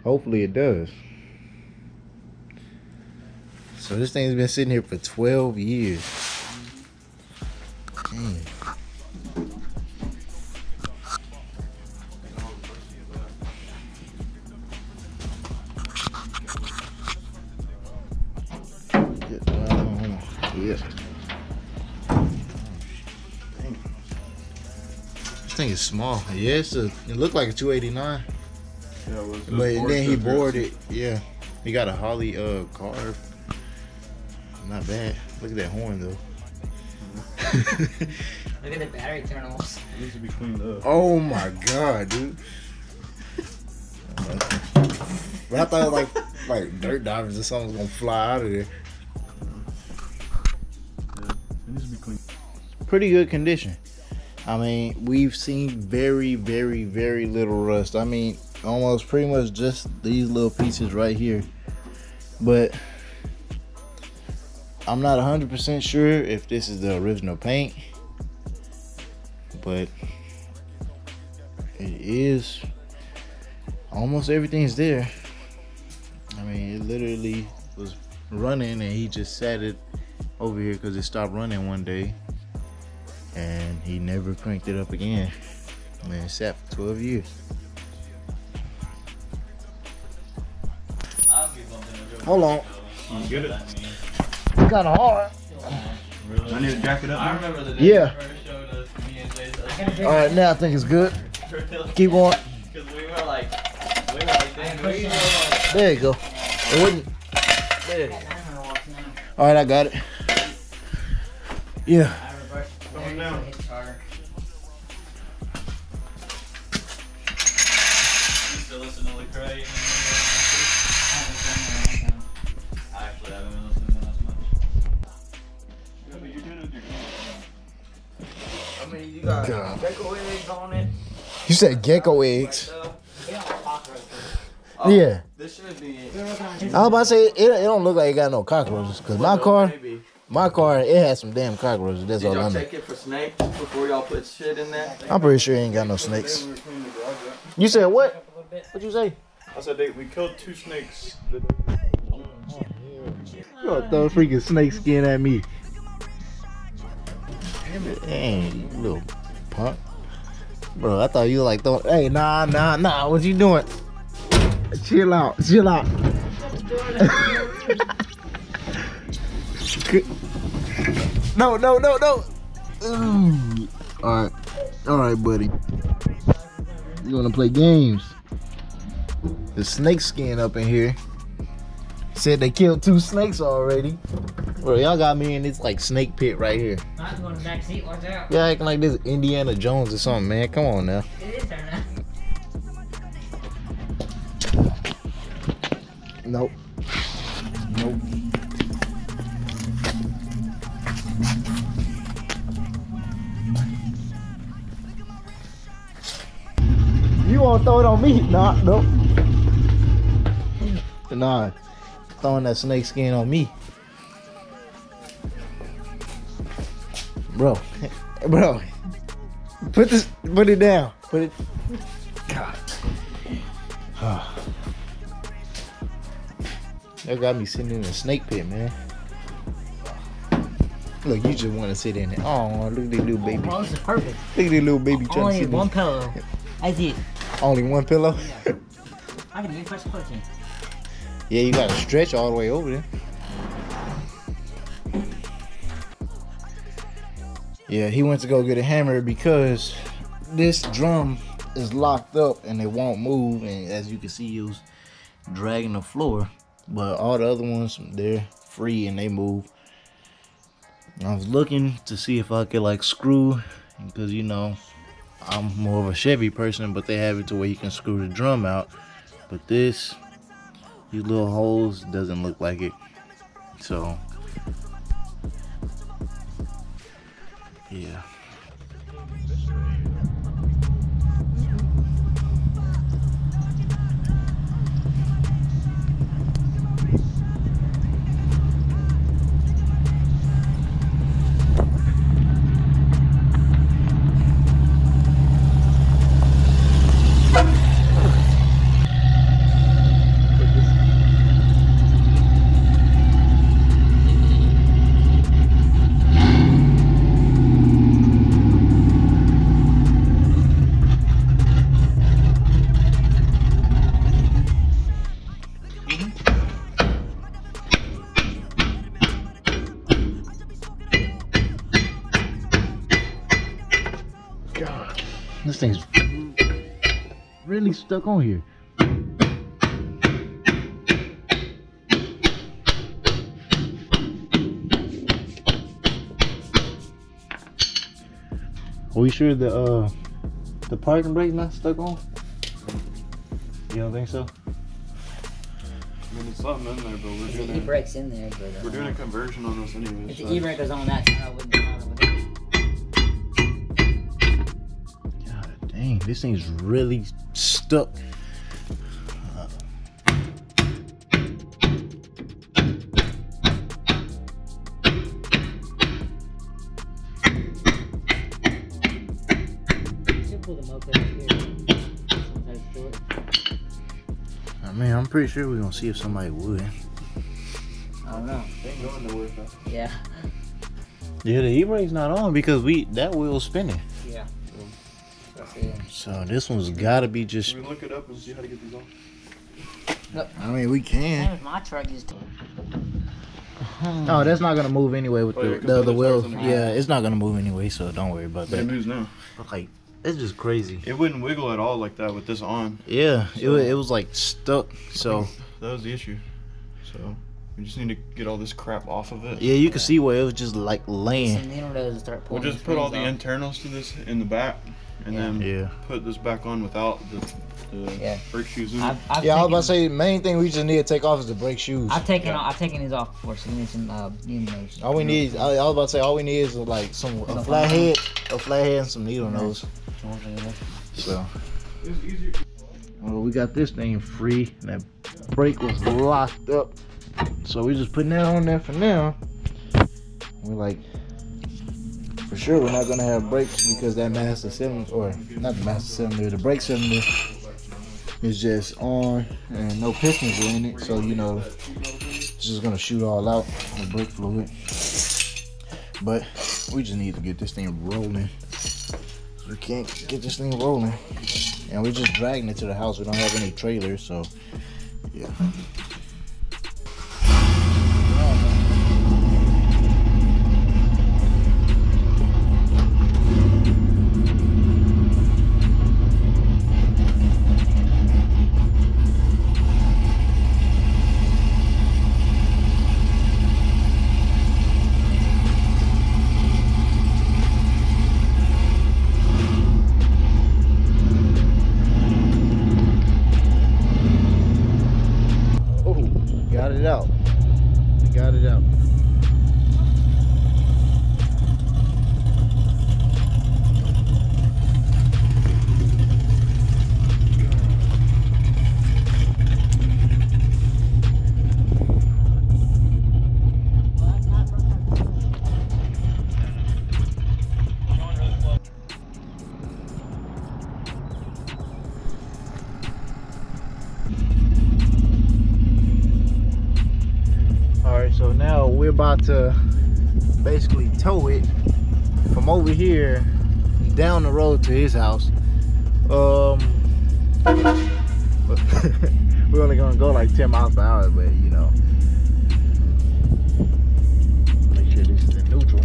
Hopefully it does. So this thing's been sitting here for 12 years. Dang. Yeah. This thing is small. Yeah, it looked like a 289. Yeah, but then he bored it. Yeah. He got a Holly carve. Not bad. Look at that horn though. Look at the battery terminals. It needs to be cleaned up. Oh my god, dude. But I thought like dirt divers or something was gonna fly out of there. Yeah, it needs to be cleaned. Pretty good condition. I mean, we've seen very, very, very little rust. I mean, almost pretty much just these little pieces right here. But I'm not 100% sure if this is the original paint. But it is. Almost everything's there. I mean, it literally was running and he just sat it over here because it stopped running one day. And he never cranked it up again. And it sat for 12 years. Hold on. You get it? It's kind of hard. Really? I need to jack it up. I Now? remember the day Yeah. you first showed us me and Jay's. All right, now I think it's good. Keep going. Because we were like, damn, we were like, There you go. It wouldn't. There. All right, I got it. Yeah. Coming down. you still listen to Lecrae? I actually haven't been listening to that as much. Yeah, but you did it. I mean, you got God. gecko eggs on it. You said gecko eggs. Oh, Yeah. This should be it. I was about to say it don't look like it got no cockroaches because my car, it has some damn cockroaches. That's Did all I y'all know. check it for snakes before y'all put shit in there? I'm pretty sure it ain't got no snakes. You said what? What'd you say? I said we killed 2 snakes. You gonna throw a freaking snake skin at me? Dang, you little punk. Bro, I thought you were like throwing. Hey, nah. What you doing? Chill out. No. Ooh. All right, buddy. You wanna play games? The snake skin up in here. Said they killed 2 snakes already. Bro, y'all got me in this like snake pit right here. I'm going to the back seat, watch out. Y'all acting like this Indiana Jones or something, man. Come on now. It is there now. Nope. You won't throw it on me? Nope. Nah, throwing that snake skin on me. Bro, put it down. Put it. God. That got me sitting in a snake pit, man. Look, you just want to sit in it. Oh, look at this little baby. Oh, this is perfect. Look at this little baby trying to Only sit in one it. pillow. I see it. Only one pillow? I can do fresh protein. Yeah, you gotta stretch all the way over there. Yeah, he went to go get a hammer because this drum is locked up and it won't move. And as you can see, it was dragging the floor. But all the other ones, they're free and they move. And I was looking to see if I could like screw, because you know, I'm more of a Chevy person, but they have it to where you can screw the drum out. But these little holes doesn't look like it. So yeah. This thing's really stuck on here. Are we sure the parking brake's not stuck on? You don't think so? I mean, it's something in there, but we're The doing e-brake's in there, but we're doing a conversion on this anyway. if the e-brake goes on that side, I wouldn't bother with it. God dang, this thing's really stuck. I mean, I'm pretty sure we're gonna see if somebody would. I don't know. They ain't going nowhere fast. Yeah. Yeah, the e-brake's not on because that wheel's spinning. Yeah. That's it. So this one's gotta be just. Can we look it up and see how to get these on? I mean, we Same can. as my truck used to. Oh, that's not gonna move anyway with Oh, yeah, 'cause the the other other wheel. tire's on the Yeah, it's not gonna move anyway, so don't worry about But it that. moves now. But like, it's just crazy. It wouldn't wiggle at all like that with this on. Yeah, So- it was like stuck. So That was the issue. So we just need to get all this crap off of it. yeah, you can see where it was just like Some laying. needle nose and start We'll pulling. just put all the springs off. internals to this in the back, and then Yeah. put this back on without the Yeah. brake shoes in it. I've Yeah, I was taken, about to say, main thing we just need to take off is the brake shoes. I've taken Yeah. I've taken these off before, so we need some needle nose. All we need, I was about to say, all we need is like a flathead and some needle nose. So, It's easier. well, we got this thing free, and that brake was locked up. So we just putting that on there for now. We're like, for sure we're not gonna have brakes because that master cylinder, or not the master cylinder, the brake cylinder is just on and no pistons are in it. So you know, it's just gonna shoot all out the brake fluid. But we just need to get this thing rolling. We can't get this thing rolling, and we're just dragging it to the house. We don't have any trailers, so yeah. Got it out. Got it out. So now we're about to basically tow it from over here down the road to his house. We're only gonna go like 10 miles per hour, but you know, make sure this is in neutral.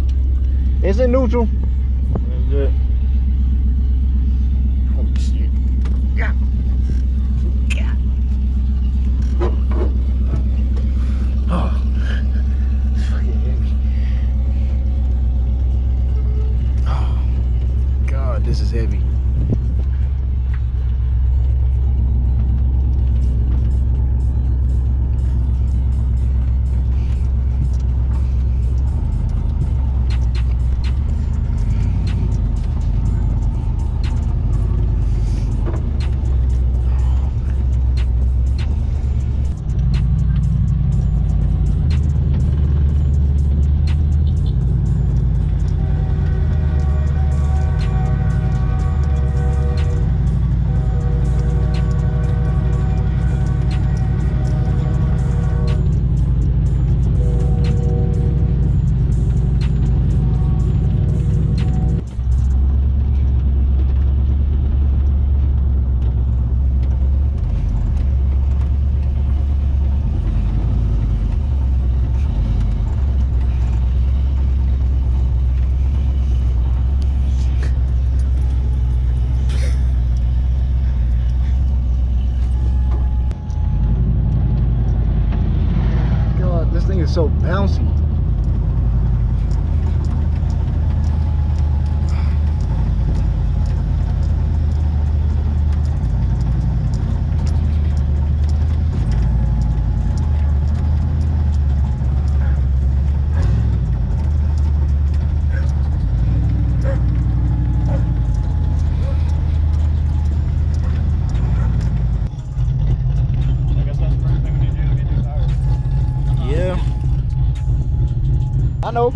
It's in neutral. That's good. Holy shit. Yeah. Oh. This is heavy. bouncy. Yeah, I know.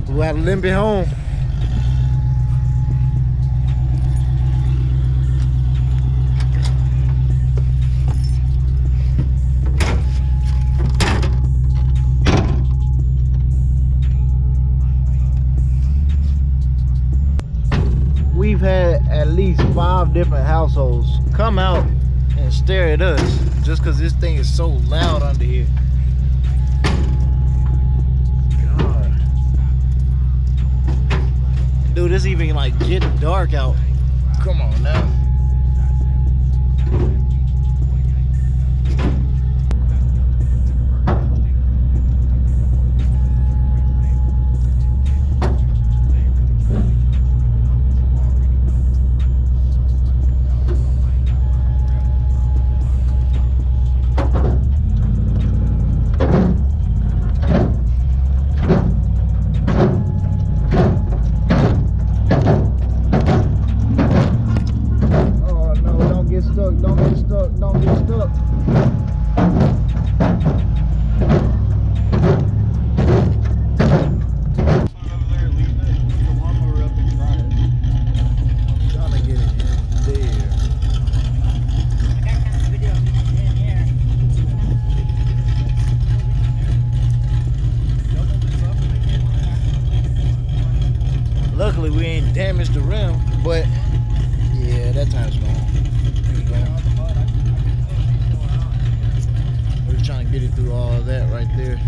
We'll have to limp it home. We've had at least 5 different households come out and stare at us just because this thing is so loud under here. God. Dude, it's even like getting dark out. Come on now. Don't get stuck. Trying to get it in there. Luckily we ain't damaged the rim, but yeah, that time's gone. We're trying to get it through all of that right there.